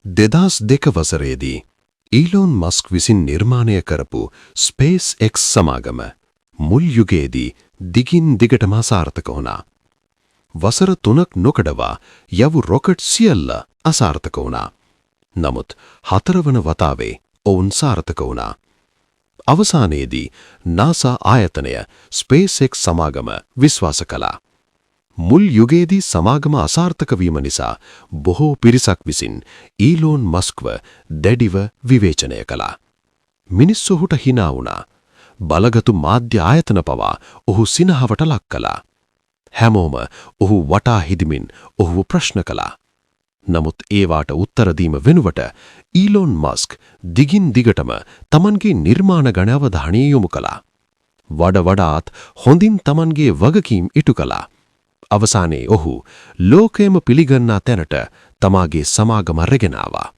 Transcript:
2002 වසරේදී Elon Musk විසින් නිර්මාණය කරපු ස්පේස් එක්ස් සමාගම මුල් යුගයේදී දිගින් දිගටම අසාර්ථක වුණා. වසර 3ක් නොකඩවා යවු රොකට් සියල්ල අසාර්ථක වුණා. නමුත් 4 වන වතාවේ ඔවුන් සාර්ථක වුණා. අවසානයේදී නාසා ආයතනය ස්පේස් එක්ස් සමාගම විශ්වාස කළා. මුල් යුගයේදී සමාගම අසාර්ථක වීම නිසා බොහෝ පිරිසක් විසින් ඊලෝන් මස්ක්ව දැඩිව විවේචනය කළා. මිනිස්සු ඔහුට hina වුණා. බලගතු මාධ්‍ය ආයතන පවා ඔහු සිනහවට ලක් කළා. හැමෝම ඔහු වටා හිඳමින් ඔහුව ප්‍රශ්න කළා. නමුත් ඒවාට උත්තර දීම වෙනුවට ඊලෝන් මස්ක් දිගින් දිගටම තමන්ගේ නිර්මාණ ගණ අවධානය යොමු කළා. වඩාත් හොඳින් තමන්ගේ වගකීම් ඉටු කළා. අවසානයේ ඔහු ලෝකයම පිළිගන්නා තැනට තමාගේ සමාගම රැගෙන ආවා.